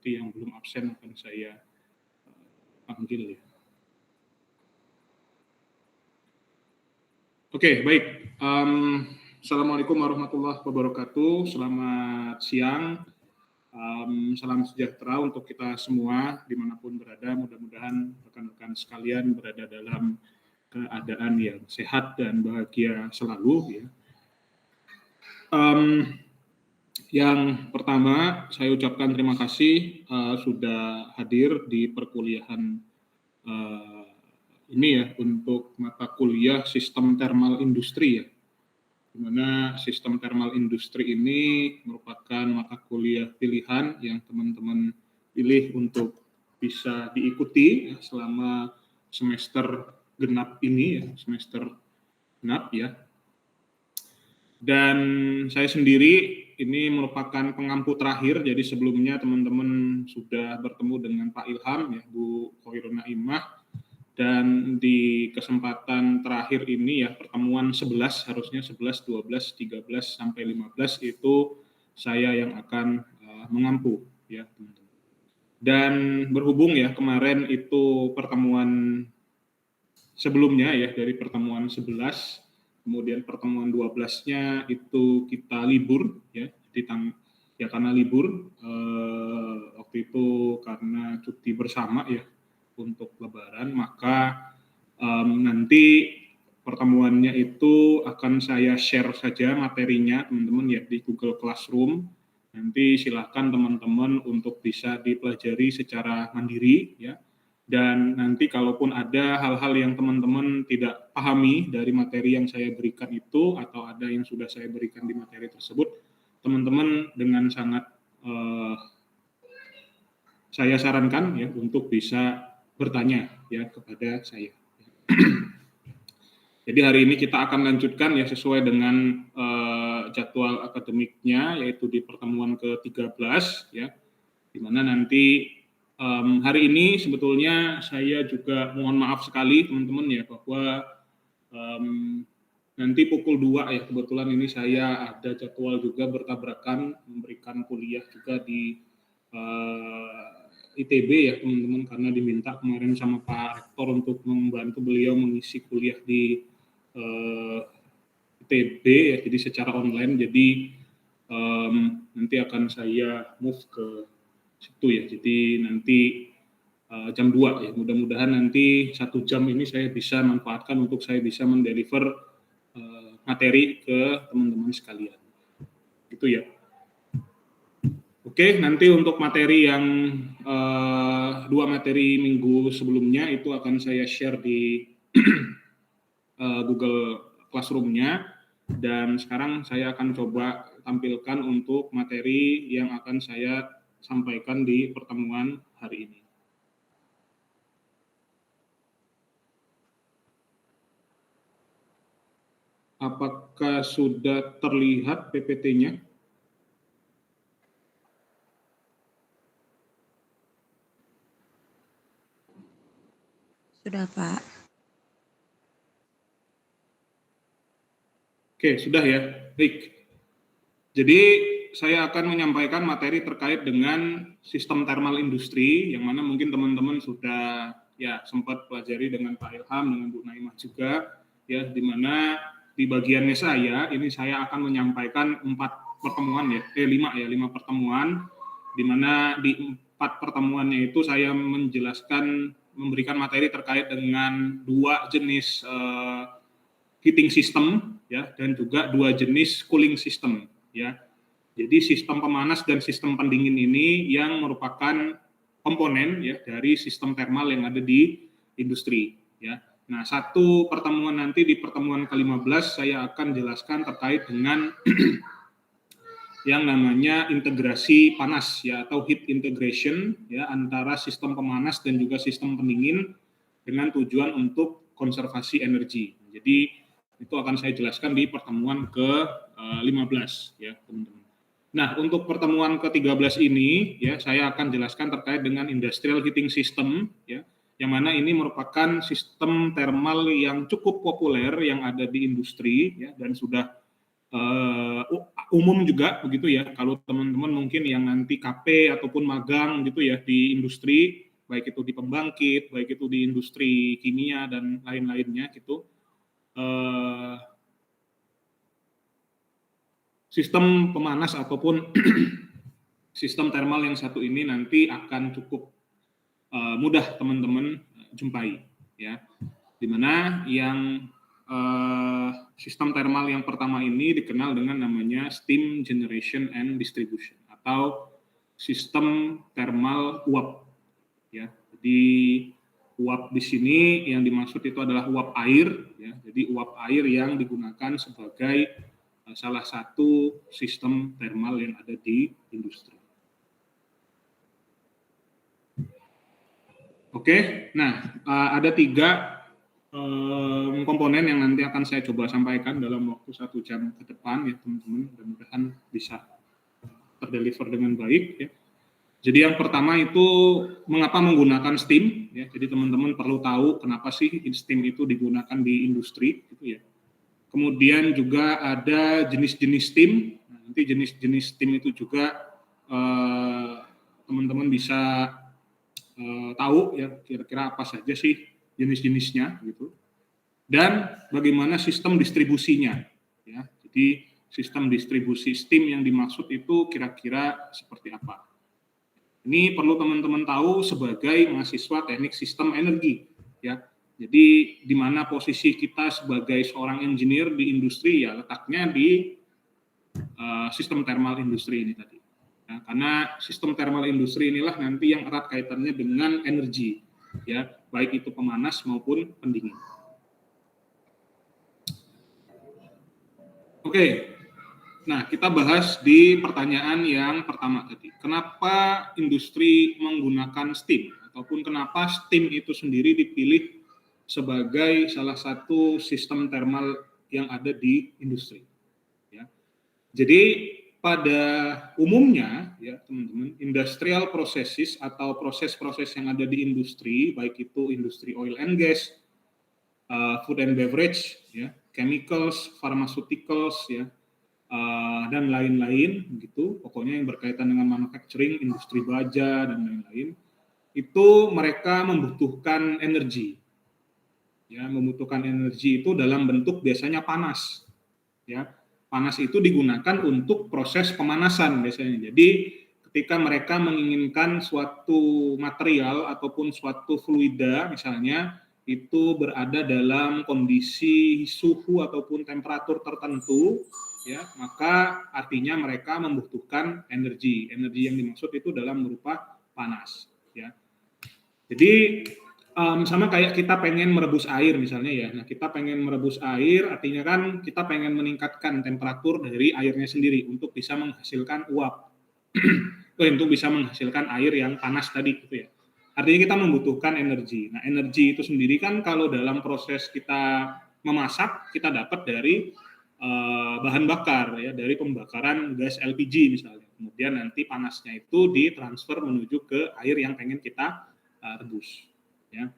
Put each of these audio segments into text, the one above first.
Nanti yang belum absen akan saya panggil ya. Oke, baik. Assalamualaikum warahmatullahi wabarakatuh. Selamat siang. Salam sejahtera untuk kita semua dimanapun berada. Mudah-mudahan rekan-rekan sekalian berada dalam keadaan yang sehat dan bahagia selalu. Ya. Yang pertama, saya ucapkan terima kasih sudah hadir di perkuliahan ini ya untuk mata kuliah sistem thermal industri ya. Di mana sistem thermal industri ini merupakan mata kuliah pilihan yang teman-teman pilih untuk bisa diikuti ya, selama semester genap ini ya, semester genap ya. Dan saya sendiri ini merupakan pengampu terakhir, jadi sebelumnya teman-teman sudah bertemu dengan Pak Ilham, ya, Bu Khoirun Naimah, dan di kesempatan terakhir ini ya, pertemuan 11, harusnya 11, 12, 13, sampai 15 itu saya yang akan mengampu, ya teman-teman. Dan berhubung ya, kemarin itu pertemuan sebelumnya ya, dari pertemuan 11, kemudian pertemuan 12-nya itu kita libur ya, ya karena libur waktu itu karena cuti bersama ya untuk Lebaran, maka nanti pertemuannya itu akan saya share saja materinya teman-teman ya di Google Classroom. Nanti silakan teman-teman untuk bisa dipelajari secara mandiri ya. Dan nanti kalaupun ada hal-hal yang teman-teman tidak pahami dari materi yang saya berikan itu, atau ada yang sudah saya berikan di materi tersebut, teman-teman dengan sangat saya sarankan ya untuk bisa bertanya ya kepada saya. Jadi hari ini kita akan lanjutkan ya sesuai dengan jadwal akademiknya, yaitu di pertemuan ke-13 ya, di mana nanti hari ini sebetulnya saya juga mohon maaf sekali teman-teman ya, bahwa nanti pukul 2 ya, kebetulan ini saya ada jadwal juga bertabrakan memberikan kuliah juga di ITB ya teman-teman, karena diminta kemarin sama Pak Rektor untuk membantu beliau mengisi kuliah di ITB ya, jadi secara online. Jadi nanti akan saya move ke situ ya, jadi nanti jam 2 ya, mudah-mudahan nanti 1 jam ini saya bisa manfaatkan untuk saya bisa mendeliver materi ke teman-teman sekalian, gitu ya. Oke, nanti untuk materi yang 2 materi minggu sebelumnya itu akan saya share di Google Classroom-nya, dan sekarang saya akan coba tampilkan untuk materi yang akan saya sampaikan di pertemuan hari ini. Apakah sudah terlihat PPT-nya? Sudah, Pak. Oke, sudah ya. Baik. Jadi saya akan menyampaikan materi terkait dengan sistem thermal industri, yang mana mungkin teman-teman sudah ya sempat pelajari dengan Pak Ilham, dengan Bu Naimah juga, ya, di mana di bagiannya saya ini saya akan menyampaikan 5 pertemuan, di mana di 4 pertemuannya itu saya memberikan materi terkait dengan 2 jenis heating system ya, dan juga 2 jenis cooling system ya. Jadi sistem pemanas dan sistem pendingin ini yang merupakan komponen ya dari sistem thermal yang ada di industri ya. Nah, satu pertemuan nanti di pertemuan ke-15 saya akan jelaskan terkait dengan yang namanya integrasi panas ya, atau heat integration ya, antara sistem pemanas dan juga sistem pendingin dengan tujuan untuk konservasi energi. Jadi itu akan saya jelaskan di pertemuan ke-15 ya, teman-teman. Nah, untuk pertemuan ke-13 ini ya, saya akan jelaskan terkait dengan industrial heating system ya, yang mana ini merupakan sistem thermal yang cukup populer yang ada di industri ya, dan sudah umum juga begitu ya. Kalau teman-teman mungkin yang nanti KP ataupun magang gitu ya di industri, baik itu di pembangkit, baik itu di industri kimia dan lain-lainnya gitu. Sistem pemanas ataupun sistem thermal yang satu ini nanti akan cukup mudah teman-teman jumpai ya. Dimana yang sistem thermal yang pertama ini dikenal dengan namanya steam generation and distribution atau sistem thermal uap ya. Jadi uap di sini yang dimaksud itu adalah uap air ya. Jadi uap air yang digunakan sebagai salah satu sistem thermal yang ada di industri. Oke, nah ada 3 komponen yang nanti akan saya coba sampaikan dalam waktu 1 jam ke depan ya teman-teman, mudah-mudahan bisa terdeliver dengan baik ya. Jadi yang pertama itu mengapa menggunakan steam ya. Jadi teman-teman perlu tahu kenapa sih steam itu digunakan di industri gitu ya. Kemudian juga ada jenis-jenis steam. Nah, nanti jenis-jenis steam itu juga teman-teman bisa tahu ya kira-kira apa saja sih jenis-jenisnya gitu. Dan bagaimana sistem distribusinya ya. Jadi sistem distribusi steam yang dimaksud itu kira-kira seperti apa. Ini perlu teman-teman tahu sebagai mahasiswa teknik sistem energi ya. Jadi di mana posisi kita sebagai seorang engineer di industri ya letaknya di sistem thermal industri ini tadi. Ya, karena sistem thermal industri inilah nanti yang erat kaitannya dengan energi ya, baik itu pemanas maupun pendingin. Oke. Nah, kita bahas di pertanyaan yang pertama tadi. Kenapa industri menggunakan steam ataupun kenapa steam itu sendiri dipilih sebagai salah satu sistem thermal yang ada di industri. Ya. Jadi pada umumnya ya teman-teman, industrial processes atau proses-proses yang ada di industri, baik itu industri oil and gas, food and beverage, ya, chemicals, pharmaceuticals, ya, dan lain-lain gitu. Pokoknya yang berkaitan dengan manufacturing, industri baja dan lain-lain, itu mereka membutuhkan energi. Ya, membutuhkan energi itu dalam bentuk biasanya panas. Ya, panas itu digunakan untuk proses pemanasan biasanya. Jadi ketika mereka menginginkan suatu material ataupun suatu fluida misalnya itu berada dalam kondisi suhu ataupun temperatur tertentu, ya, maka artinya mereka membutuhkan energi. Energi yang dimaksud itu dalam berupa panas. Ya. Jadi sama kayak kita pengen merebus air misalnya ya. Nah, kita pengen merebus air artinya kan kita pengen meningkatkan temperatur dari airnya sendiri untuk bisa menghasilkan uap. Untuk bisa menghasilkan air yang panas tadi gitu ya. Artinya kita membutuhkan energi. Nah, energi itu sendiri kan kalau dalam proses kita memasak kita dapat dari bahan bakar ya, dari pembakaran gas LPG misalnya. Kemudian nanti panasnya itu ditransfer menuju ke air yang pengen kita rebus. Ya.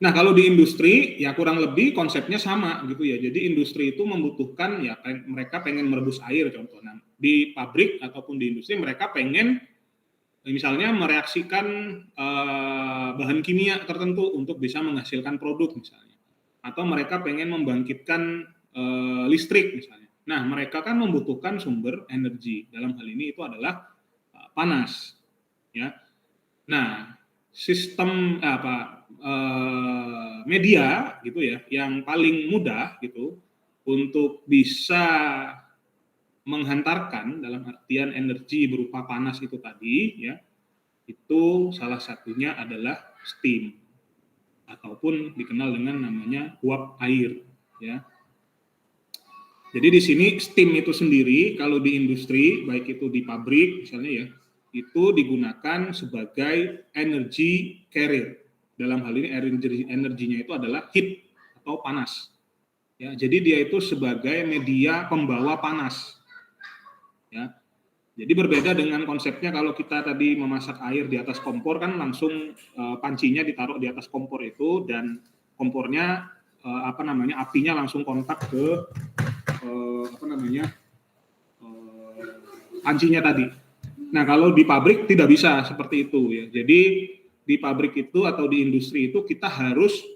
Nah, kalau di industri ya kurang lebih konsepnya sama gitu ya. Jadi industri itu membutuhkan ya mereka pengen merebus air contoh. Nah, di pabrik ataupun di industri mereka pengen misalnya mereaksikan bahan kimia tertentu untuk bisa menghasilkan produk misalnya. Atau mereka pengen membangkitkan listrik misalnya. Nah, mereka kan membutuhkan sumber energi. Dalam hal ini itu adalah panas. Ya. Nah, sistem media gitu ya yang paling mudah gitu untuk bisa menghantarkan dalam artian energi berupa panas itu tadi ya, itu salah satunya adalah steam ataupun dikenal dengan namanya uap air ya. Jadi di sini steam itu sendiri kalau di industri baik itu di pabrik misalnya ya, itu digunakan sebagai energy carrier. Dalam hal ini energinya itu adalah heat atau panas. Ya, jadi dia itu sebagai media pembawa panas. Ya. Jadi berbeda dengan konsepnya kalau kita tadi memasak air di atas kompor kan langsung pancinya ditaruh di atas kompor itu dan kompornya apinya langsung kontak ke pancinya tadi. Nah, kalau di pabrik tidak bisa seperti itu ya. Jadi di pabrik itu atau di industri itu kita harus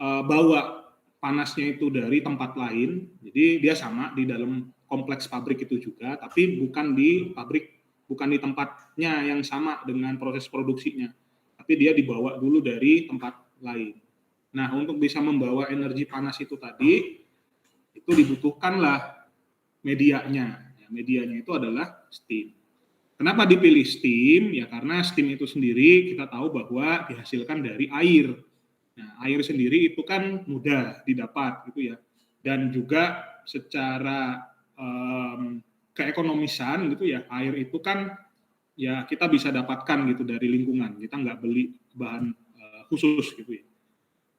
bawa panasnya itu dari tempat lain. Jadi dia sama di dalam kompleks pabrik itu juga, tapi bukan di pabrik, bukan di tempatnya yang sama dengan proses produksinya. Tapi dia dibawa dulu dari tempat lain. Nah, untuk bisa membawa energi panas itu tadi, itu dibutuhkanlah medianya. Ya, medianya itu adalah steam. Kenapa dipilih steam? Ya karena steam itu sendiri kita tahu bahwa dihasilkan dari air. Nah, air sendiri itu kan mudah didapat gitu ya. Dan juga secara keekonomisan gitu ya, air itu kan ya kita bisa dapatkan gitu dari lingkungan. Kita nggak beli bahan khusus gitu ya.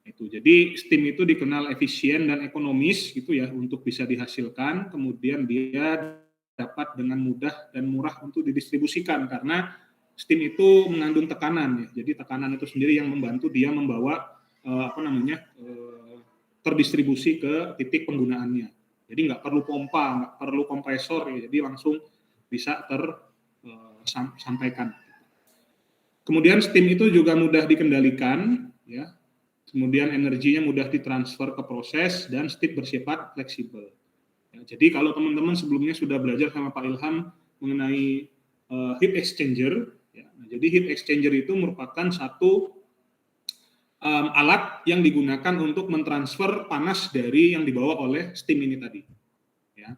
Itu. Jadi steam itu dikenal efisien dan ekonomis gitu ya untuk bisa dihasilkan, kemudian dia dapat dengan mudah dan murah untuk didistribusikan karena steam itu mengandung tekanan ya. Jadi tekanan itu sendiri yang membantu dia membawa terdistribusi ke titik penggunaannya. Jadi nggak perlu pompa, nggak perlu kompresor ya. Jadi langsung bisa tersampaikan. Kemudian steam itu juga mudah dikendalikan ya. Kemudian energinya mudah ditransfer ke proses dan steam bersifat fleksibel. Ya, jadi kalau teman-teman sebelumnya sudah belajar sama Pak Ilham mengenai heat exchanger, ya, nah, jadi heat exchanger itu merupakan satu alat yang digunakan untuk mentransfer panas dari yang dibawa oleh steam ini tadi. Ya.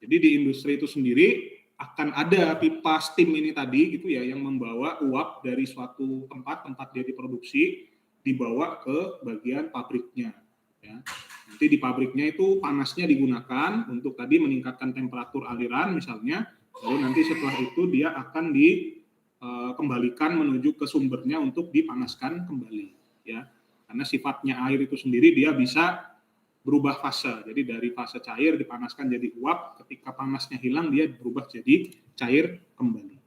Jadi di industri itu sendiri akan ada pipa steam ini tadi gitu ya yang membawa uap dari suatu tempat dia diproduksi dibawa ke bagian pabriknya. Ya. Nanti di pabriknya itu panasnya digunakan untuk tadi meningkatkan temperatur aliran misalnya, lalu nanti setelah itu dia akan dikembalikan menuju ke sumbernya untuk dipanaskan kembali. Ya. Karena sifatnya air itu sendiri dia bisa berubah fase. Jadi dari fase cair dipanaskan jadi uap, ketika panasnya hilang dia berubah jadi cair kembali.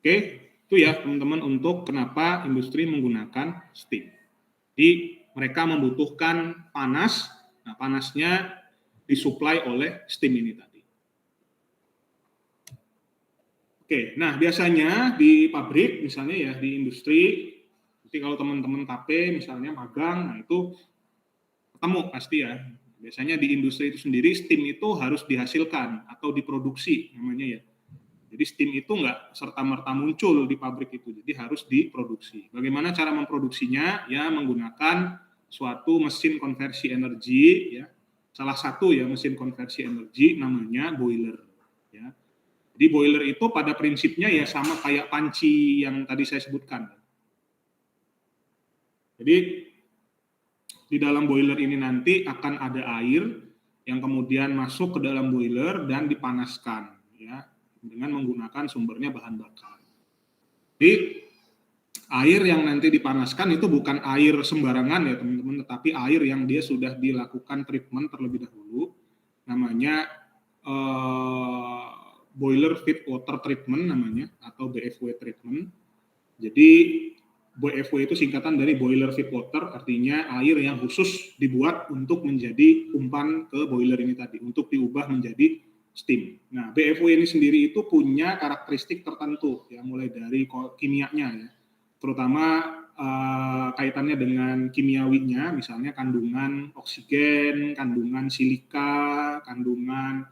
Oke. Itu ya teman-teman untuk kenapa industri menggunakan steam. Jadi mereka membutuhkan panas, nah panasnya disuplai oleh steam ini tadi. Oke, nah biasanya di pabrik misalnya ya di industri, jadi kalau teman-teman KP misalnya magang, nah itu ketemu pasti ya. Biasanya di industri itu sendiri steam itu harus dihasilkan atau diproduksi namanya ya. Jadi steam itu nggak serta-merta muncul di pabrik itu, jadi harus diproduksi. Bagaimana cara memproduksinya? Ya menggunakan suatu mesin konversi energi, ya. Salah satu ya mesin konversi energi namanya boiler. Ya. Jadi boiler itu pada prinsipnya ya sama kayak panci yang tadi saya sebutkan. Jadi di dalam boiler ini nanti akan ada air yang kemudian masuk ke dalam boiler dan dipanaskan, ya. Dengan menggunakan sumbernya bahan bakar. Jadi air yang nanti dipanaskan itu bukan air sembarangan ya teman-teman, tetapi air yang dia sudah dilakukan treatment terlebih dahulu, namanya boiler feed water treatment namanya atau BFW treatment. Jadi BFW itu singkatan dari boiler feed water, artinya air yang khusus dibuat untuk menjadi umpan ke boiler ini tadi, untuk diubah menjadi steam. Nah, BFW ini sendiri itu punya karakteristik tertentu, ya mulai dari kimianya, ya, terutama kaitannya dengan kimiawinya, misalnya kandungan oksigen, kandungan silika, kandungan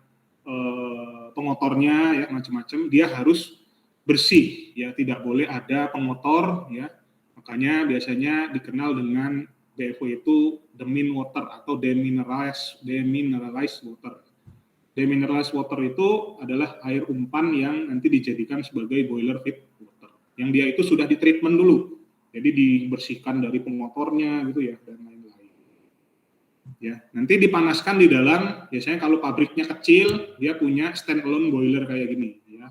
pengotornya, ya macam-macam. Dia harus bersih, ya tidak boleh ada pengotor, ya. Makanya biasanya dikenal dengan BFW itu demin water atau demineralized water. Demineralized water itu adalah air umpan yang nanti dijadikan sebagai boiler feed water. Yang dia itu sudah ditreatment dulu. Jadi dibersihkan dari pengotornya gitu ya dan lain-lain. Ya, nanti dipanaskan di dalam, biasanya kalau pabriknya kecil, dia punya stand-alone boiler kayak gini ya.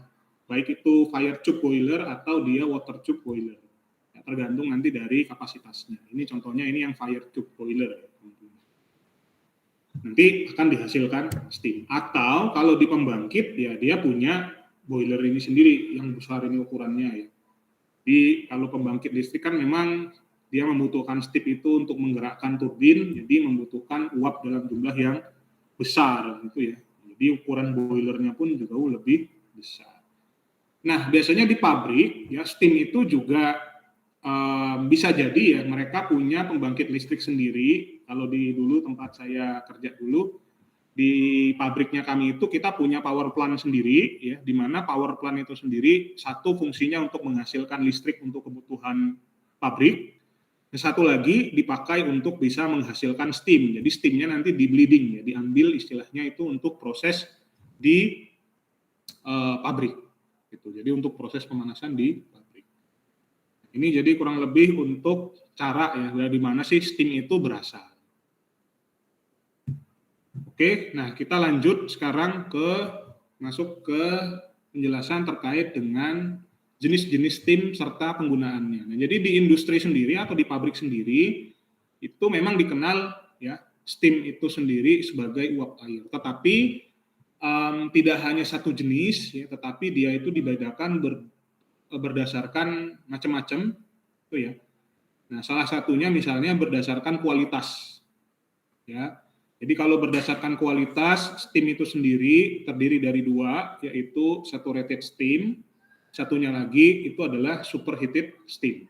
Baik itu fire tube boiler atau dia water tube boiler. Ya, tergantung nanti dari kapasitasnya. Ini contohnya ini yang fire tube boiler. Nanti akan dihasilkan steam. Atau kalau di pembangkit ya dia punya boiler ini sendiri yang besar ini ukurannya ya. Jadi kalau pembangkit listrik kan memang dia membutuhkan steam itu untuk menggerakkan turbin, jadi membutuhkan uap dalam jumlah yang besar gitu ya. Jadi ukuran boilernya pun jauh lebih besar. Nah, biasanya di pabrik ya steam itu juga bisa jadi ya mereka punya pembangkit listrik sendiri. Kalau di dulu tempat saya kerja dulu di pabriknya kami itu kita punya power plant sendiri ya, di mana power plant itu sendiri satu fungsinya untuk menghasilkan listrik untuk kebutuhan pabrik, dan satu lagi dipakai untuk bisa menghasilkan steam. Jadi steamnya nanti di bleeding ya, diambil istilahnya itu untuk proses di pabrik gitu. Jadi untuk proses pemanasan di pabrik. Ini jadi kurang lebih untuk cara ya dari mana sih steam itu berasal. Oke, nah kita lanjut sekarang masuk ke penjelasan terkait dengan jenis-jenis steam serta penggunaannya. Nah, jadi di industri sendiri atau di pabrik sendiri itu memang dikenal ya steam itu sendiri sebagai uap air. Tetapi tidak hanya satu jenis, ya, tetapi dia itu dibedakan berdasarkan macam-macam, itu ya. Nah, salah satunya misalnya berdasarkan kualitas, ya. Jadi kalau berdasarkan kualitas, steam itu sendiri terdiri dari dua, yaitu saturated steam, satunya lagi itu adalah superheated steam.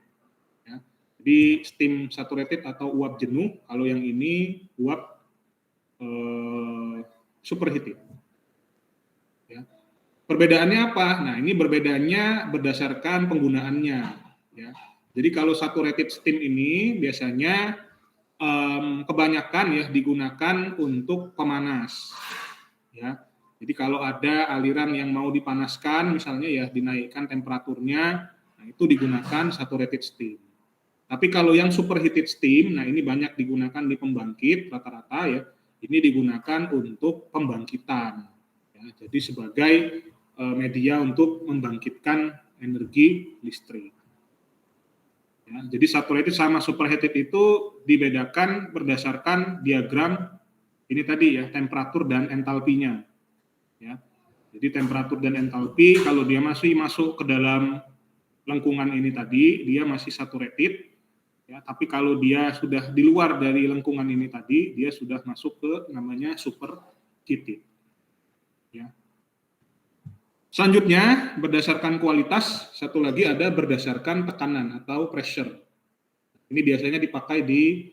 Ya. Jadi steam saturated atau uap jenuh, kalau yang ini uap superheated. Ya. Perbedaannya apa? Nah, ini perbedaannya berdasarkan penggunaannya. Ya. Jadi kalau saturated steam ini biasanya kebanyakan ya digunakan untuk pemanas. Ya. Jadi kalau ada aliran yang mau dipanaskan, misalnya ya dinaikkan temperaturnya, nah itu digunakan saturated steam. Tapi kalau yang superheated steam, nah ini banyak digunakan di pembangkit rata-rata ya, ini digunakan untuk pembangkitan. Ya, jadi sebagai media untuk membangkitkan energi listrik. Ya, jadi saturated sama superheated itu dibedakan berdasarkan diagram ini tadi ya, temperatur dan entalpinya. Ya, jadi temperatur dan entalpi kalau dia masih masuk ke dalam lengkungan ini tadi, dia masih saturated. Ya, tapi kalau dia sudah di luar dari lengkungan ini tadi, dia sudah masuk ke namanya superheated. Ya. Selanjutnya, berdasarkan kualitas, satu lagi ada berdasarkan tekanan atau pressure. Ini biasanya dipakai di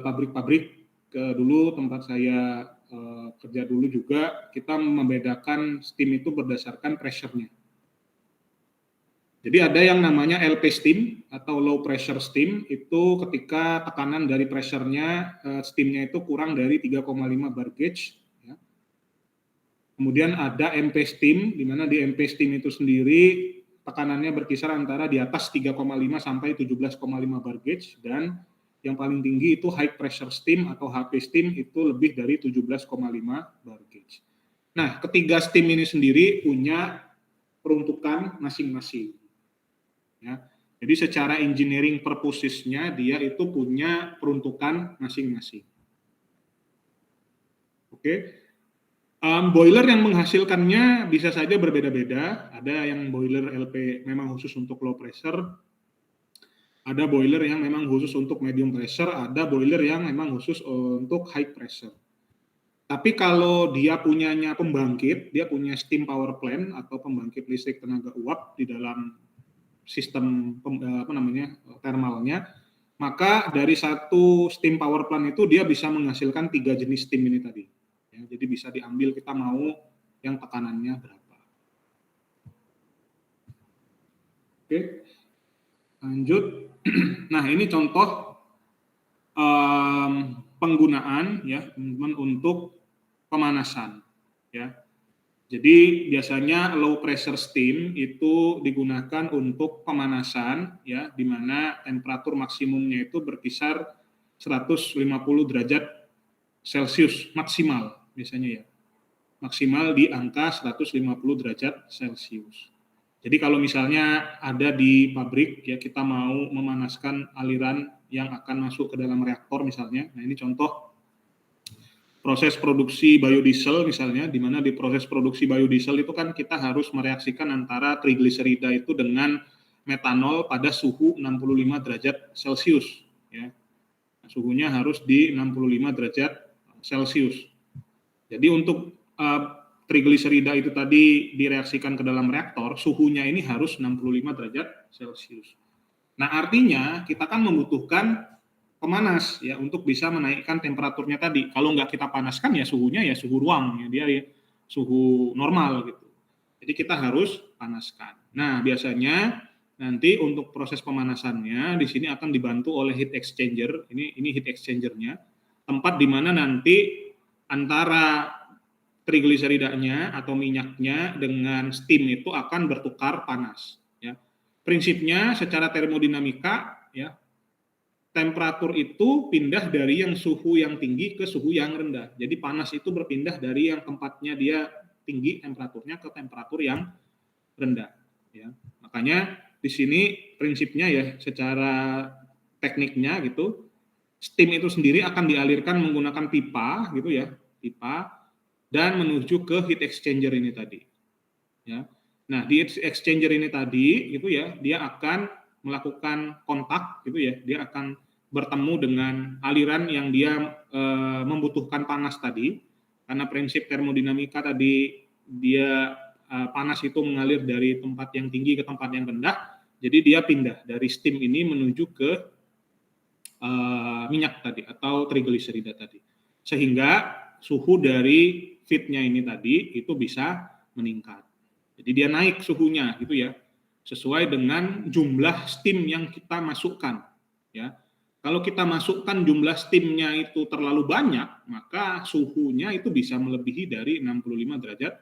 pabrik-pabrik dulu tempat saya kerja dulu juga, kita membedakan steam itu berdasarkan pressure-nya. Jadi ada yang namanya LP steam atau low pressure steam, itu ketika tekanan dari pressure-nya, steam-nya itu kurang dari 3,5 bar gauge. Ya. Kemudian ada MP steam, di mana di MP steam itu sendiri tekanannya berkisar antara di atas 3,5 sampai 17,5 bar gauge, dan yang paling tinggi itu high pressure steam atau HP steam itu lebih dari 17,5 bar gauge. Nah, ketiga steam ini sendiri punya peruntukan masing-masing. Ya. Jadi secara engineering purposes-nya dia itu punya peruntukan masing-masing. Oke. Boiler yang menghasilkannya bisa saja berbeda-beda. Ada yang boiler LP memang khusus untuk low pressure, ada boiler yang memang khusus untuk medium pressure, ada boiler yang memang khusus untuk high pressure. Tapi kalau dia punyanya pembangkit, dia punya steam power plant atau pembangkit listrik tenaga uap di dalam sistem thermalnya, maka dari satu steam power plant itu dia bisa menghasilkan 3 jenis steam ini tadi. Ya, jadi bisa diambil kita mau yang tekanannya berapa. Oke, lanjut. Nah, ini contoh penggunaan ya untuk pemanasan. Ya. Jadi biasanya low pressure steam itu digunakan untuk pemanasan ya, di mana temperatur maksimumnya itu berkisar 150 derajat Celcius maksimal biasanya ya. Maksimal di angka 150 derajat Celcius. Jadi kalau misalnya ada di pabrik ya kita mau memanaskan aliran yang akan masuk ke dalam reaktor misalnya. Nah, ini contoh proses produksi biodiesel misalnya, di mana di proses produksi biodiesel itu kan kita harus mereaksikan antara trigliserida itu dengan metanol pada suhu 65 derajat Celcius. Ya. Suhunya harus di 65 derajat Celcius. Jadi untuk trigliserida itu tadi direaksikan ke dalam reaktor, suhunya ini harus 65 derajat Celcius. Nah, artinya kita kan membutuhkan pemanas ya untuk bisa menaikkan temperaturnya tadi. Kalau nggak kita panaskan ya suhunya ya suhu ruang, ya dia ya, suhu normal gitu. Jadi kita harus panaskan. Nah, biasanya nanti untuk proses pemanasannya di sini akan dibantu oleh heat exchanger. Ini heat exchangernya, tempat di mana nanti antara trigliseridanya atau minyaknya dengan steam itu akan bertukar panas. Ya. Prinsipnya secara termodinamika, ya, temperatur itu pindah dari yang suhu yang tinggi ke suhu yang rendah. Jadi panas itu berpindah dari yang tempatnya dia tinggi temperaturnya ke temperatur yang rendah. Ya. Makanya di sini prinsipnya ya secara tekniknya gitu, steam itu sendiri akan dialirkan menggunakan pipa gitu ya, pipa dan menuju ke heat exchanger ini tadi. Ya. Nah, di heat exchanger ini tadi gitu ya, dia akan melakukan kontak gitu ya, dia akan bertemu dengan aliran yang dia membutuhkan panas tadi, karena prinsip termodinamika tadi dia panas itu mengalir dari tempat yang tinggi ke tempat yang rendah, jadi dia pindah dari steam ini menuju ke minyak tadi atau trigliserida tadi, sehingga suhu dari feednya ini tadi itu bisa meningkat. Jadi dia naik suhunya gitu ya, sesuai dengan jumlah steam yang kita masukkan. Ya, kalau kita masukkan jumlah steamnya itu terlalu banyak, maka suhunya itu bisa melebihi dari 65 derajat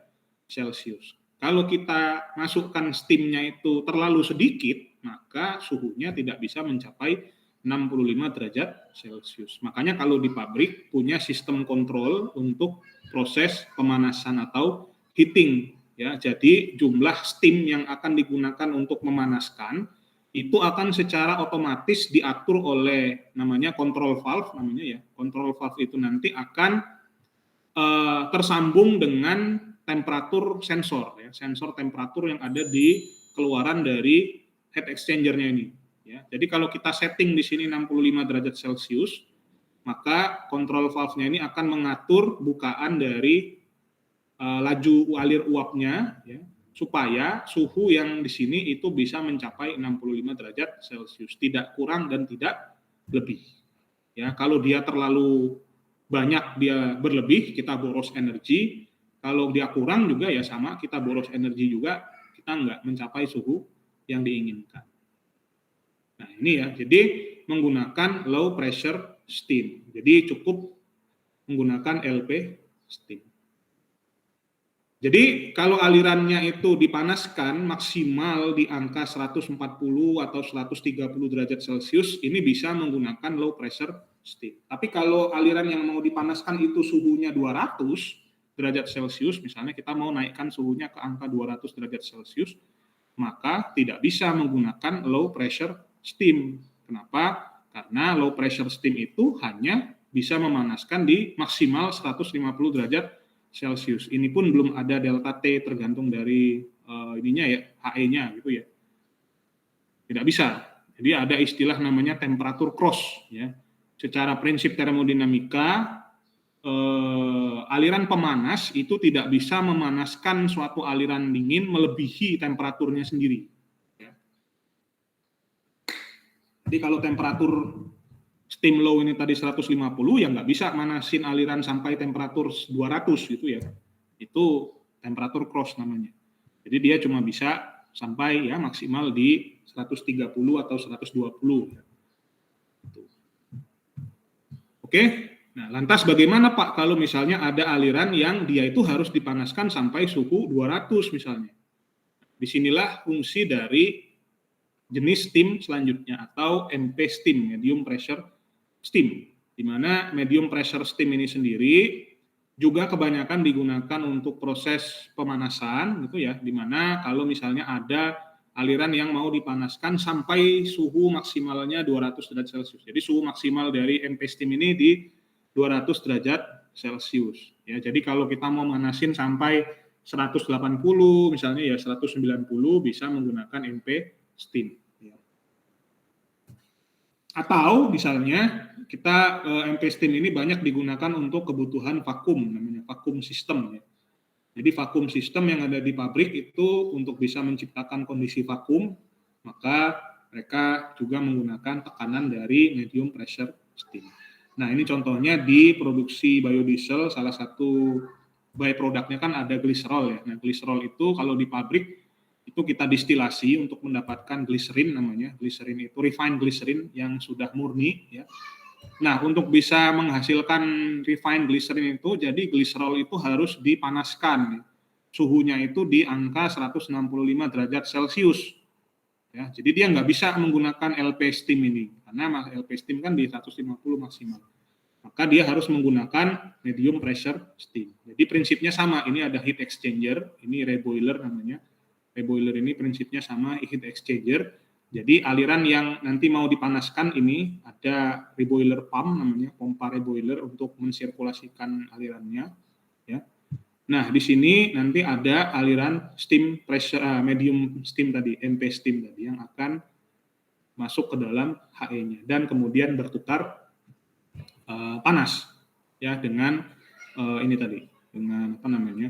Celcius. Kalau kita masukkan steamnya itu terlalu sedikit, maka suhunya tidak bisa mencapai 65 derajat Celcius. Makanya kalau di pabrik punya sistem kontrol untuk proses pemanasan atau heating. Ya, jadi jumlah steam yang akan digunakan untuk memanaskan itu akan secara otomatis diatur oleh namanya control valve namanya ya. Control valve itu nanti akan tersambung dengan temperatur sensor ya, sensor temperatur yang ada di keluaran dari heat exchanger-nya ini. Ya, jadi kalau kita setting di sini 65 derajat Celcius, maka control valve-nya ini akan mengatur bukaan dari laju alir uapnya ya, supaya suhu yang di sini itu bisa mencapai 65 derajat Celcius, tidak kurang dan tidak lebih. Ya, kalau dia terlalu banyak dia berlebih, kita boros energi. Kalau dia kurang juga ya sama, kita boros energi juga, kita nggak mencapai suhu yang diinginkan. Nah ini ya, jadi menggunakan low pressure steam. Jadi cukup menggunakan LP steam. Jadi kalau alirannya itu dipanaskan maksimal di angka 140 atau 130 derajat Celcius, ini bisa menggunakan low pressure steam. Tapi kalau aliran yang mau dipanaskan itu suhunya 200 derajat Celcius, misalnya kita mau naikkan suhunya ke angka 200 derajat Celcius, maka tidak bisa menggunakan low pressure steam. Kenapa? Karena low pressure steam itu hanya bisa memanaskan di maksimal 150 derajat Celcius. Ini pun belum ada delta T tergantung dari ininya ya, HE-nya gitu ya. Tidak bisa. Jadi ada istilah namanya temperatur cross ya. Secara prinsip termodinamika aliran pemanas itu tidak bisa memanaskan suatu aliran dingin melebihi temperaturnya sendiri. Ya. Jadi kalau temperatur steam low ini tadi 150 ya nggak bisa manasin aliran sampai temperatur 200 gitu ya. Itu temperatur cross namanya. Jadi dia cuma bisa sampai ya maksimal di 130 atau 120. Gitu. Oke. Nah, lantas bagaimana Pak kalau misalnya ada aliran yang dia itu harus dipanaskan sampai suhu 200 misalnya. Disinilah fungsi dari jenis steam selanjutnya atau MP steam, medium pressure steam, di mana medium pressure steam ini sendiri juga kebanyakan digunakan untuk proses pemanasan gitu ya, di mana kalau misalnya ada aliran yang mau dipanaskan sampai suhu maksimalnya 200 derajat Celcius. Jadi suhu maksimal dari MP steam ini di 200 derajat Celcius. Ya, jadi kalau kita mau manasin sampai 180 misalnya ya 190 bisa menggunakan MP steam. Ya. Atau misalnya kita MP steam ini banyak digunakan untuk kebutuhan vakum, namanya vakum system. Ya. Jadi vakum system yang ada di pabrik itu untuk bisa menciptakan kondisi vakum, maka mereka juga menggunakan tekanan dari medium pressure steam. Nah, ini contohnya di produksi biodiesel, salah satu byproduct-nya kan ada gliserol ya. Nah, gliserol itu kalau di pabrik itu kita distilasi untuk mendapatkan gliserin namanya. Gliserin itu refined glycerin yang sudah murni ya. Nah, untuk bisa menghasilkan refined glycerin itu, jadi gliserol itu harus dipanaskan. Suhunya itu di angka 165 derajat Celcius. Ya, jadi dia nggak bisa menggunakan LP steam ini, karena LP steam kan di 150 maksimal. Maka dia harus menggunakan medium pressure steam. Jadi prinsipnya sama, ini ada heat exchanger, ini reboiler namanya. Reboiler ini prinsipnya sama, heat exchanger. Jadi aliran yang nanti mau dipanaskan ini ada reboiler pump namanya, pompa reboiler untuk mensirkulasikan alirannya. Ya. Nah di sini nanti ada aliran steam pressure, medium steam tadi, MP steam tadi yang akan masuk ke dalam HE-nya dan kemudian berputar panas ya dengan ini tadi, dengan apa namanya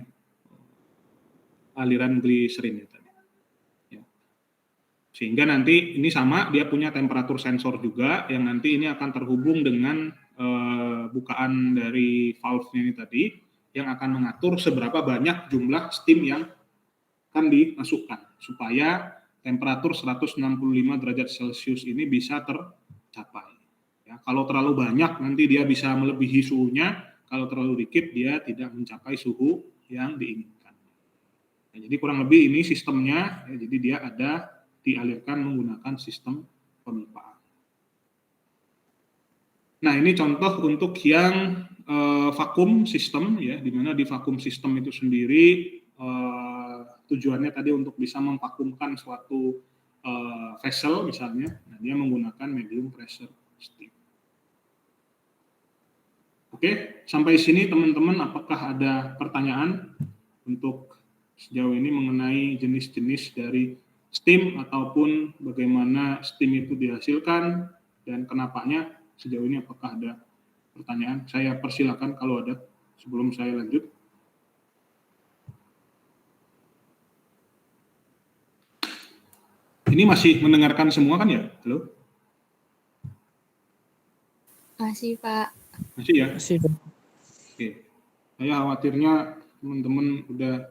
aliran gliserin ya tadi. Sehingga nanti ini sama, dia punya temperatur sensor juga, yang nanti ini akan terhubung dengan bukaan dari valve-nya ini tadi, yang akan mengatur seberapa banyak jumlah steam yang akan dimasukkan, supaya temperatur 165 derajat Celcius ini bisa tercapai. Ya, kalau terlalu banyak, nanti dia bisa melebihi suhunya, kalau terlalu dikit, dia tidak mencapai suhu yang diinginkan. Ya, jadi kurang lebih ini sistemnya, ya, jadi dia ada dialirkan menggunakan sistem pemipaan. Nah, ini contoh untuk yang vakum sistem ya, di mana di vakum sistem itu sendiri tujuannya tadi untuk bisa memvakumkan suatu vessel misalnya, nah dia menggunakan medium pressure steam. Oke, sampai sini teman-teman, apakah ada pertanyaan untuk sejauh ini mengenai jenis-jenis dari steam ataupun bagaimana steam itu dihasilkan dan kenapanya sejauh ini, apakah ada pertanyaan? Saya persilakan kalau ada sebelum saya lanjut. Ini masih mendengarkan semua kan ya? Halo? Masih Pak. Masih ya? Masih. Oke. Saya khawatirnya teman-teman udah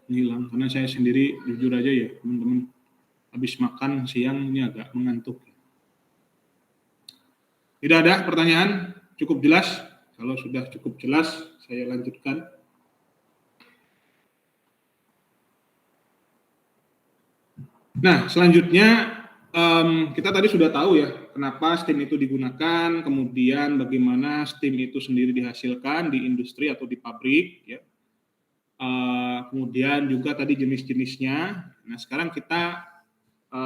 hilang karena saya sendiri jujur aja ya teman-teman, habis makan siang ini agak mengantuk. Tidak ada pertanyaan? Cukup jelas? Kalau sudah cukup jelas, saya lanjutkan. Nah, selanjutnya kita tadi sudah tahu ya kenapa steam itu digunakan, kemudian bagaimana steam itu sendiri dihasilkan di industri atau di pabrik, ya. Kemudian juga tadi jenis-jenisnya. Nah, sekarang kita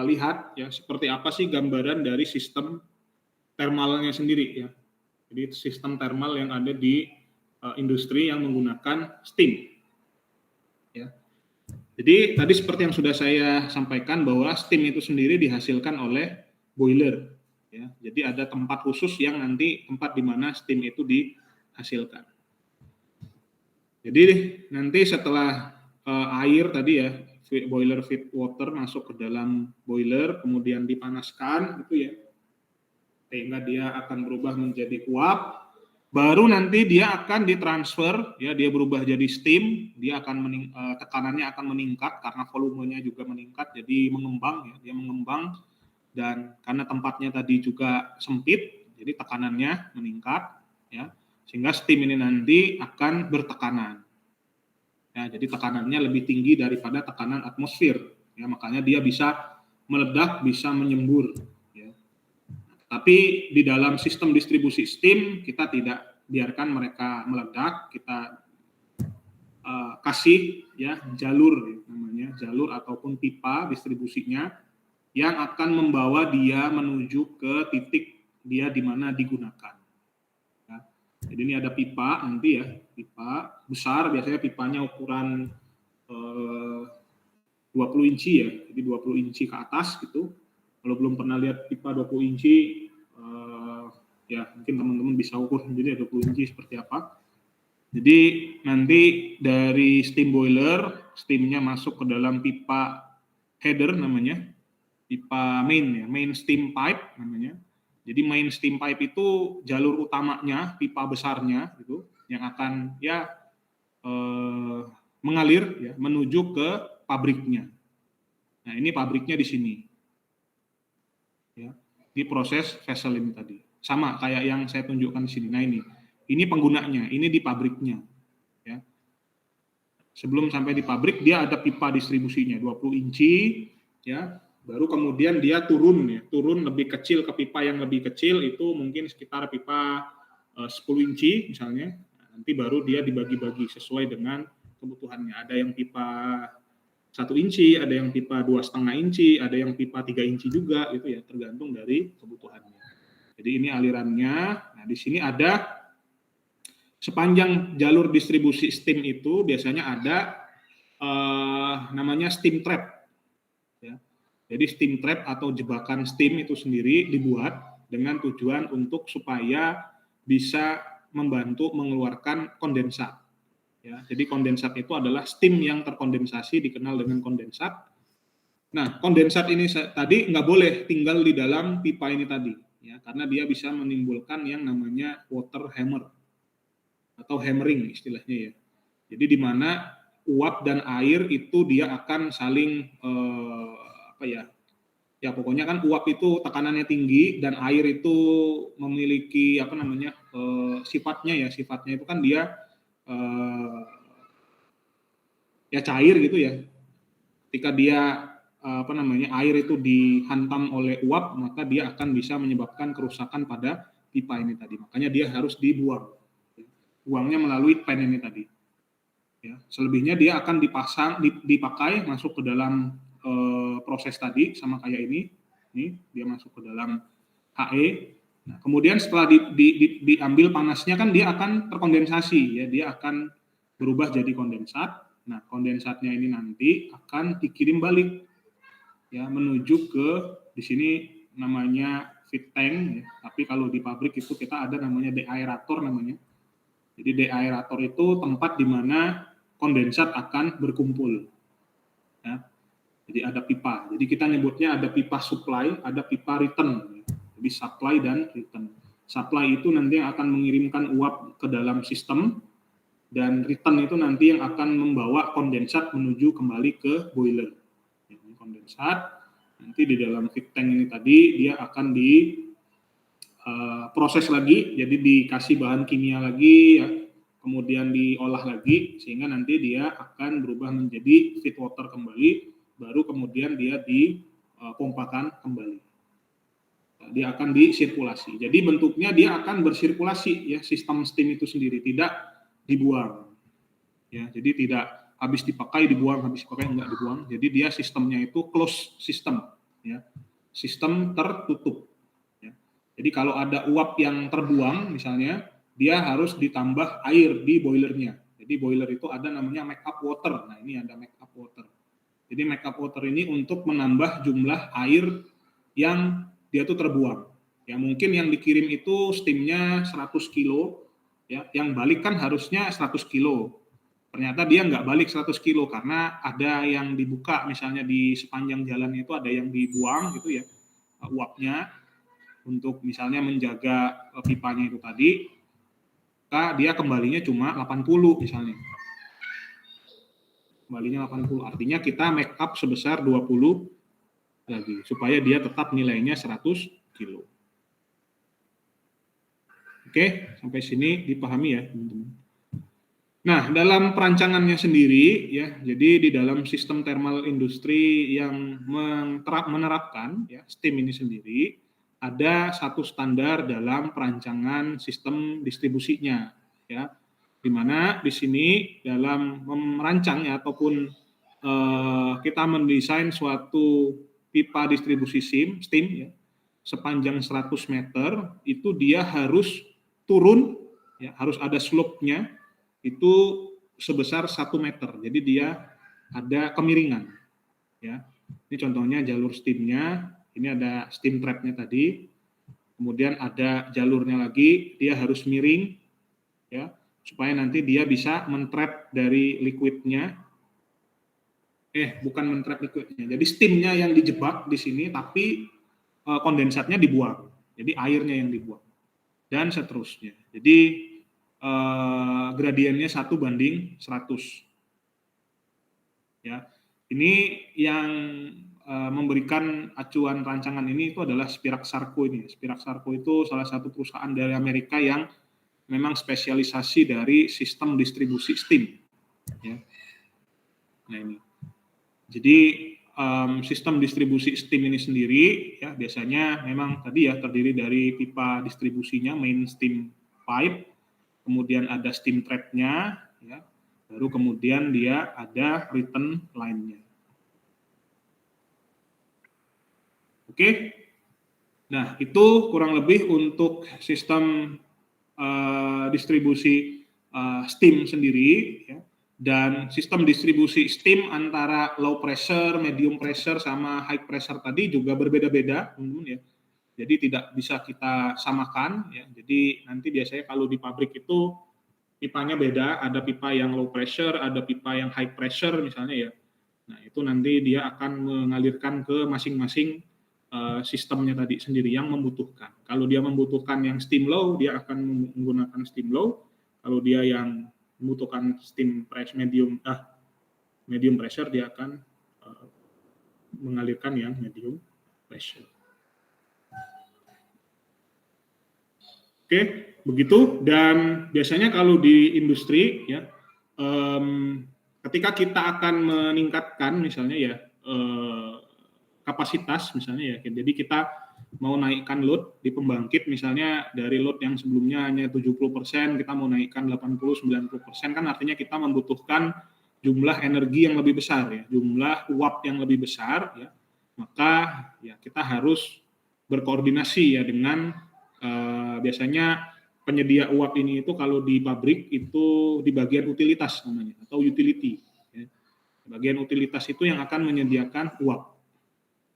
lihat ya seperti apa sih gambaran dari sistem termalnya sendiri ya. Jadi sistem termal yang ada di industri yang menggunakan steam. Ya. Jadi tadi seperti yang sudah saya sampaikan bahwa steam itu sendiri dihasilkan oleh boiler. Ya. Jadi ada tempat khusus yang nanti tempat di mana steam itu dihasilkan. Jadi nanti setelah air tadi ya, boiler feed water masuk ke dalam boiler, kemudian dipanaskan gitu ya, sehingga dia akan berubah menjadi uap, baru nanti dia akan ditransfer, ya dia berubah jadi steam, dia akan tekanannya akan meningkat karena volumenya juga meningkat, jadi mengembang ya, dia mengembang, dan karena tempatnya tadi juga sempit, jadi tekanannya meningkat, ya, sehingga steam ini nanti akan bertekanan. Ya, jadi tekanannya lebih tinggi daripada tekanan atmosfer, ya, makanya dia bisa meledak, bisa menyembur. Ya. Tapi di dalam sistem distribusi steam kita tidak biarkan mereka meledak, kita kasih ya jalur, namanya jalur ataupun pipa distribusinya yang akan membawa dia menuju ke titik dia di mana digunakan. Ya. Jadi ini ada pipa nanti ya, pipa besar, biasanya pipanya ukuran 2 20 inci ya, jadi 20 inci ke atas gitu. Kalau belum pernah lihat pipa 20 inci, ya mungkin teman-teman bisa ukur sendiri 20 inci seperti apa. Jadi nanti dari steam boiler, steamnya masuk ke dalam pipa header namanya, pipa main ya, main steam pipe namanya. Jadi main steam pipe itu jalur utamanya, pipa besarnya itu yang akan ya mengalir ya menuju ke pabriknya. Nah, ini pabriknya di sini. Ya, di proses vessel ini tadi. Sama kayak yang saya tunjukkan di sini. Nah, ini penggunanya, ini di pabriknya. Ya. Sebelum sampai di pabrik dia ada pipa distribusinya 20 inci ya. Baru kemudian dia turun lebih kecil ke pipa yang lebih kecil itu mungkin sekitar pipa 10 inci misalnya. Nanti baru dia dibagi-bagi sesuai dengan kebutuhannya. Ada yang pipa 1 inci, ada yang pipa 2,5 inci, ada yang pipa 3 inci juga gitu ya, tergantung dari kebutuhannya. Jadi ini alirannya. Nah, di sini ada sepanjang jalur distribusi steam itu biasanya ada namanya steam trap. Ya. Jadi steam trap atau jebakan steam itu sendiri dibuat dengan tujuan untuk supaya bisa membantu mengeluarkan kondensat. Ya, jadi kondensat itu adalah steam yang terkondensasi dikenal dengan kondensat. Nah, kondensat ini tadi nggak boleh tinggal di dalam pipa ini tadi, ya, karena dia bisa menimbulkan yang namanya water hammer atau hammering istilahnya ya. Jadi di mana uap dan air itu dia akan saling ya pokoknya kan uap itu tekanannya tinggi dan air itu memiliki sifatnya itu kan dia ya cair gitu ya. Ketika dia air itu dihantam oleh uap, maka dia akan bisa menyebabkan kerusakan pada pipa ini tadi. Makanya dia harus dibuang. Buangnya melalui pen ini tadi. Ya, selebihnya dia akan dipakai masuk ke dalam proses tadi sama kayak ini. Ini dia masuk ke dalam HE. Nah, kemudian setelah diambil panasnya kan dia akan terkondensasi ya, dia akan berubah jadi kondensat. Nah, kondensatnya ini nanti akan dikirim balik ya menuju ke di sini namanya feed tank ya. Tapi kalau di pabrik itu kita ada namanya deaerator namanya. Jadi deaerator itu tempat di mana kondensat akan berkumpul. Ya. Jadi ada pipa. Jadi kita nyebutnya ada pipa supply, ada pipa return. Jadi supply dan return. Supply itu nanti yang akan mengirimkan uap ke dalam sistem, dan return itu nanti yang akan membawa kondensat menuju kembali ke boiler. Ini kondensat, nanti di dalam feed tank ini tadi dia akan proses lagi, jadi dikasih bahan kimia lagi, ya, kemudian diolah lagi, sehingga nanti dia akan berubah menjadi feed water kembali, baru kemudian dia dipompakan kembali. Dia akan disirkulasi. Jadi bentuknya dia akan bersirkulasi ya, sistem steam itu sendiri tidak dibuang. Ya, jadi tidak habis dipakai dibuang, habis dipakai enggak dibuang. Jadi dia sistemnya itu close system ya. Sistem tertutup ya. Jadi kalau ada uap yang terbuang misalnya, dia harus ditambah air di boilernya. Jadi boiler itu ada namanya make up water. Nah, ini ada make up water. Jadi make up water ini untuk menambah jumlah air yang dia tuh terbuang. Ya mungkin yang dikirim itu steamnya 100 kilo, ya, yang balik kan harusnya 100 kilo. Ternyata dia nggak balik 100 kilo karena ada yang dibuka, misalnya di sepanjang jalan itu ada yang dibuang gitu ya, uapnya untuk misalnya menjaga pipanya itu tadi, maka dia kembalinya cuma 80 misalnya. Kembalinya 80, artinya kita make up sebesar 20 lagi supaya dia tetap nilainya 100 kilo. Oke, sampai sini dipahami ya teman-teman. Nah, dalam perancangannya sendiri ya, jadi di dalam sistem thermal industri yang menerapkan ya steam ini sendiri ada satu standar dalam perancangan sistem distribusinya ya, di mana di sini dalam merancang ya, ataupun kita mendesain suatu pipa distribusi steam ya, sepanjang 100 meter itu dia harus turun ya, harus ada slope-nya itu sebesar 1 meter. Jadi dia ada kemiringan. Ya, ini contohnya jalur steamnya. Ini ada steam trapnya tadi. Kemudian ada jalurnya lagi, dia harus miring, ya, supaya nanti dia bisa mentrap dari liquidnya. Bukan mentrap liquidnya. Jadi steamnya yang dijebak di sini, tapi kondensatnya dibuang. Jadi airnya yang dibuang. Dan seterusnya. Jadi gradiennya 1:100. Ya, ini yang memberikan acuan rancangan ini itu adalah Spirax-Sarco ini. Spirax-Sarco itu salah satu perusahaan dari Amerika yang memang spesialisasi dari sistem distribusi steam. Ya. Nah ini. Jadi sistem distribusi steam ini sendiri ya biasanya memang tadi ya terdiri dari pipa distribusinya, main steam pipe, kemudian ada steam trap-nya, ya, baru kemudian dia ada return line-nya. Oke, nah itu kurang lebih untuk sistem distribusi steam sendiri, ya. Dan sistem distribusi steam antara low pressure, medium pressure, sama high pressure tadi juga berbeda-beda, teman-teman ya. Jadi tidak bisa kita samakan, ya. Jadi nanti biasanya kalau di pabrik itu pipanya beda, ada pipa yang low pressure, ada pipa yang high pressure misalnya ya. Nah itu nanti dia akan mengalirkan ke masing-masing sistemnya tadi sendiri yang membutuhkan. Kalau dia membutuhkan yang steam low, dia akan menggunakan steam low. Kalau dia yang membutuhkan steam press medium pressure, dia akan mengalirkan yang medium pressure. Oke, begitu. Dan biasanya kalau di industri ya, ketika kita akan meningkatkan misalnya ya kapasitas misalnya ya, jadi kita mau naikkan load di pembangkit misalnya dari load yang sebelumnya hanya 70%, kita mau naikkan 80-90%, kan artinya kita membutuhkan jumlah energi yang lebih besar ya, jumlah watt yang lebih besar ya, maka ya kita harus berkoordinasi ya dengan biasanya penyedia uap ini itu kalau di pabrik itu di bagian utilitas namanya atau utility. Ya. Bagian utilitas itu yang akan menyediakan uap.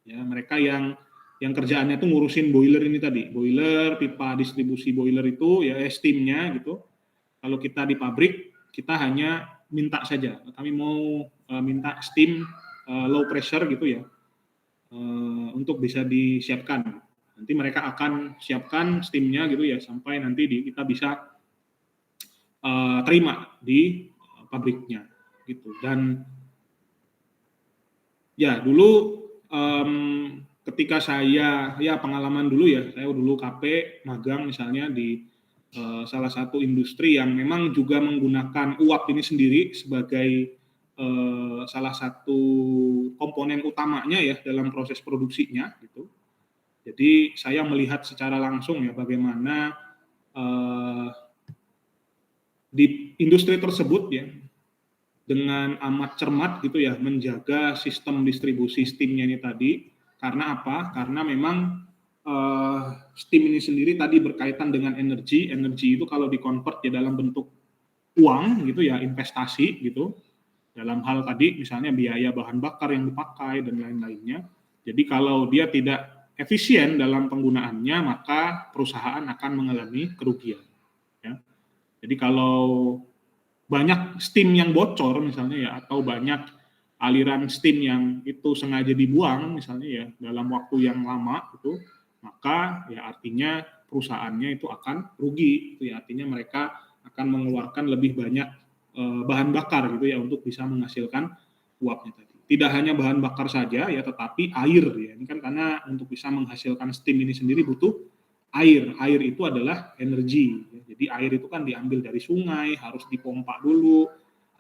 Ya, mereka yang kerjaannya itu ngurusin boiler ini tadi, boiler, pipa distribusi boiler itu ya steamnya gitu. Kalau kita di pabrik kita hanya minta saja, kami mau minta steam low pressure gitu ya, untuk bisa disiapkan. Nanti mereka akan siapkan steamnya gitu ya sampai nanti kita bisa terima di pabriknya gitu. Dan ya dulu ketika saya ya pengalaman dulu ya, saya dulu KP magang misalnya di salah satu industri yang memang juga menggunakan uap ini sendiri sebagai salah satu komponen utamanya ya dalam proses produksinya gitu. Jadi saya melihat secara langsung ya bagaimana di industri tersebut ya dengan amat cermat gitu ya menjaga sistem distribusi steamnya ini tadi. Karena apa? Karena memang steam ini sendiri tadi berkaitan dengan energi. Energi itu kalau dikonvert ya dalam bentuk uang gitu ya, investasi gitu. Dalam hal tadi misalnya biaya bahan bakar yang dipakai dan lain-lainnya. Jadi kalau dia tidak efisien dalam penggunaannya, maka perusahaan akan mengalami kerugian. Ya. Jadi kalau banyak steam yang bocor misalnya ya, atau banyak aliran steam yang itu sengaja dibuang misalnya ya dalam waktu yang lama itu, maka ya artinya perusahaannya itu akan rugi. Itu ya artinya mereka akan mengeluarkan lebih banyak bahan bakar gitu ya untuk bisa menghasilkan uapnya tadi. Tidak hanya bahan bakar saja ya, tetapi air ya. Ini kan karena untuk bisa menghasilkan steam ini sendiri butuh air. Air itu adalah energi. Jadi air itu kan diambil dari sungai, harus dipompa dulu,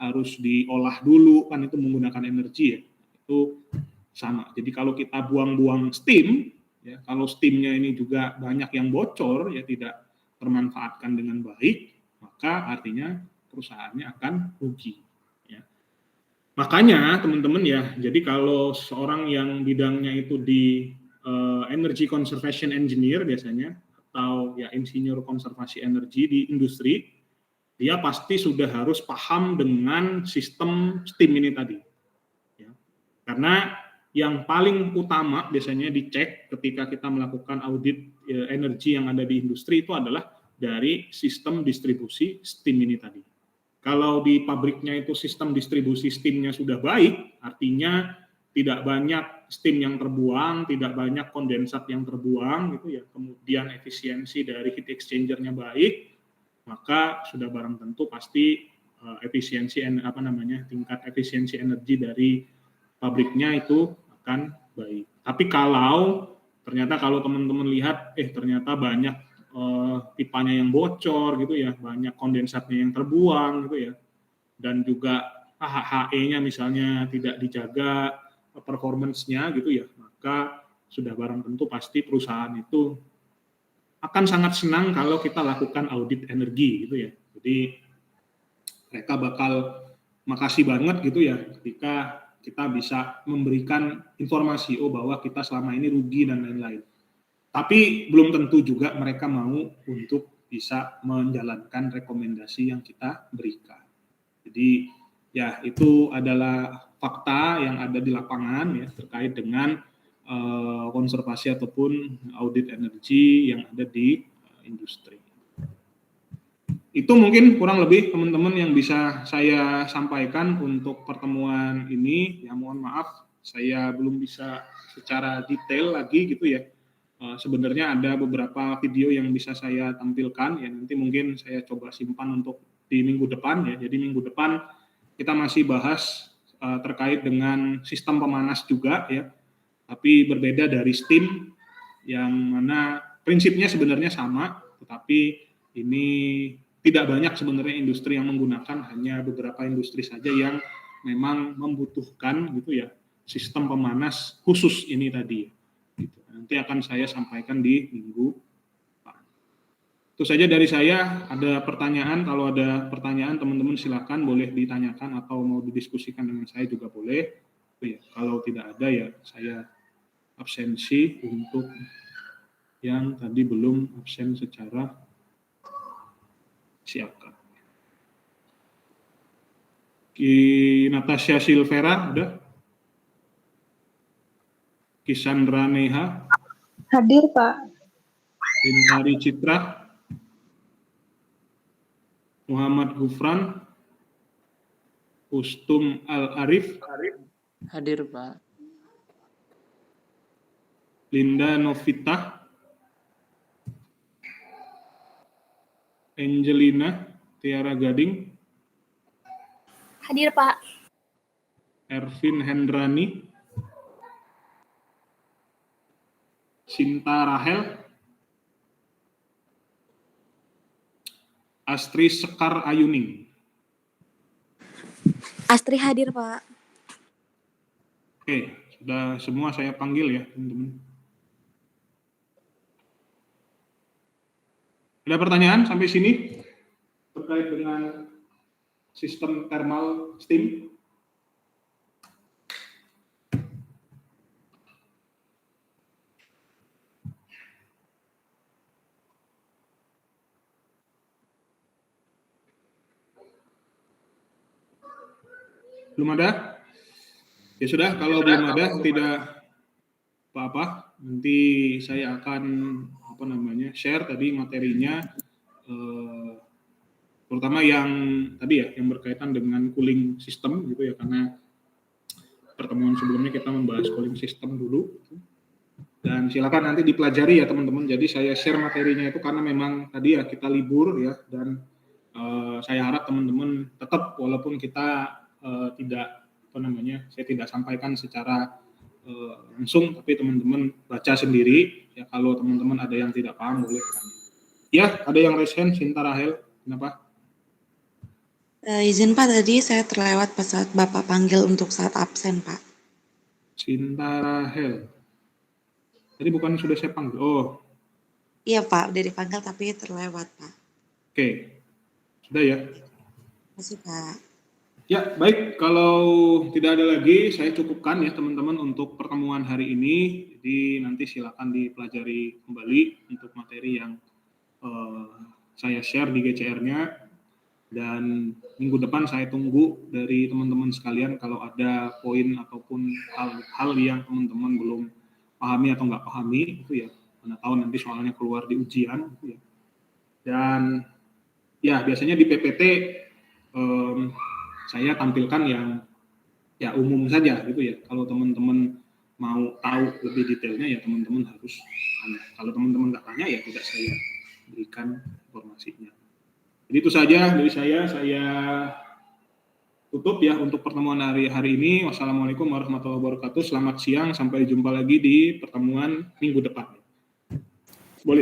harus diolah dulu, kan itu menggunakan energi ya. Itu sama. Jadi kalau kita buang-buang steam, ya kalau steamnya ini juga banyak yang bocor, ya tidak termanfaatkan dengan baik, maka artinya perusahaannya akan rugi. Ya. Makanya teman-teman ya, jadi kalau seorang yang bidangnya itu di energy conservation engineer biasanya, atau ya insinyur konservasi energi di industri, dia pasti sudah harus paham dengan sistem steam ini tadi. Ya. Karena yang paling utama biasanya dicek ketika kita melakukan audit energi yang ada di industri itu adalah dari sistem distribusi steam ini tadi. Kalau di pabriknya itu sistem distribusi steamnya sudah baik, artinya tidak banyak steam yang terbuang, tidak banyak kondensat yang terbuang, gitu ya. Kemudian efisiensi dari heat exchanger-nya baik, maka sudah barang tentu pasti tingkat efisiensi energi dari pabriknya itu akan baik. Tapi kalau teman-teman lihat, ternyata banyak pipanya yang bocor gitu ya, banyak kondensatnya yang terbuang gitu ya, dan juga HHE-nya misalnya tidak dijaga performance-nya gitu ya, maka sudah barang tentu pasti perusahaan itu akan sangat senang kalau kita lakukan audit energi gitu ya. Jadi mereka bakal makasih banget gitu ya ketika kita bisa memberikan informasi bahwa kita selama ini rugi dan lain-lain. Tapi belum tentu juga mereka mau untuk bisa menjalankan rekomendasi yang kita berikan. Jadi ya itu adalah fakta yang ada di lapangan ya terkait dengan konservasi ataupun audit energi yang ada di industri. Itu mungkin kurang lebih teman-teman yang bisa saya sampaikan untuk pertemuan ini. Ya mohon maaf, saya belum bisa secara detail lagi gitu ya. Sebenarnya ada beberapa video yang bisa saya tampilkan ya, nanti mungkin saya coba simpan untuk di minggu depan ya. Jadi minggu depan kita masih bahas terkait dengan sistem pemanas juga ya, tapi berbeda dari steam yang mana prinsipnya sebenarnya sama, tetapi ini tidak banyak sebenarnya industri yang menggunakan, hanya beberapa industri saja yang memang membutuhkan gitu ya sistem pemanas khusus ini tadi. Gitu. Nanti akan saya sampaikan di minggu depan. Itu saja dari saya. Ada pertanyaan? Kalau ada pertanyaan teman-teman silakan boleh ditanyakan atau mau didiskusikan dengan saya juga boleh. Ya, kalau tidak ada ya saya absensi untuk yang tadi belum absen secara siapkan. Ki Natasha Silvera udah? Kisandra Neha? Hadir, Pak. Lintari Citra? Muhammad Gufran? Ustum Al-Arif? Hadir, Pak. Linda Novita? Angelina Tiara Gading? Hadir, Pak. Ervin Hendrani? Sinta Rahel? Astri Sekar Ayuning? Astri hadir, Pak. Oke, sudah semua saya panggil ya, teman-teman. Ada pertanyaan sampai sini terkait dengan sistem thermal steam? Belum ada? Ya sudah, kalau belum ada tidak apa-apa. Nanti saya akan share tadi materinya, terutama yang tadi ya yang berkaitan dengan cooling system gitu ya, karena pertemuan sebelumnya kita membahas cooling system dulu. Dan silakan nanti dipelajari ya teman-teman. Jadi saya share materinya itu karena memang tadi ya kita libur ya, dan saya harap teman-teman tetap walaupun kita saya tidak sampaikan secara langsung, tapi teman-teman baca sendiri ya. Kalau teman-teman ada yang tidak paham boleh tanya. Ya, ada yang raise hand, Sinta Rahel, kenapa? Izin Pak, tadi saya terlewat pas saat Bapak panggil untuk saat absen, Pak. Sinta Rahel. Tadi bukan sudah saya panggil? Oh. Iya Pak, udah dipanggil tapi terlewat, Pak. Oke, sudah ya. Terima kasih, Pak. Ya, baik. Kalau tidak ada lagi, saya cukupkan ya teman-teman untuk pertemuan hari ini. Jadi nanti silakan dipelajari kembali untuk materi yang saya share di GCR-nya. Dan minggu depan saya tunggu dari teman-teman sekalian kalau ada poin ataupun hal-hal yang teman-teman belum pahami atau nggak pahami, itu ya, mana tahu nanti soalnya keluar di ujian, gitu ya. Dan ya biasanya di PPT saya tampilkan yang ya umum saja gitu ya. Kalau teman-teman mau tahu lebih detailnya ya teman-teman harus tanya. Kalau teman-teman nggak tanya ya tidak saya berikan informasinya. Jadi itu saja dari saya tutup ya untuk pertemuan hari ini. Wassalamualaikum warahmatullahi wabarakatuh. Selamat siang, sampai jumpa lagi di pertemuan minggu depan. Boleh.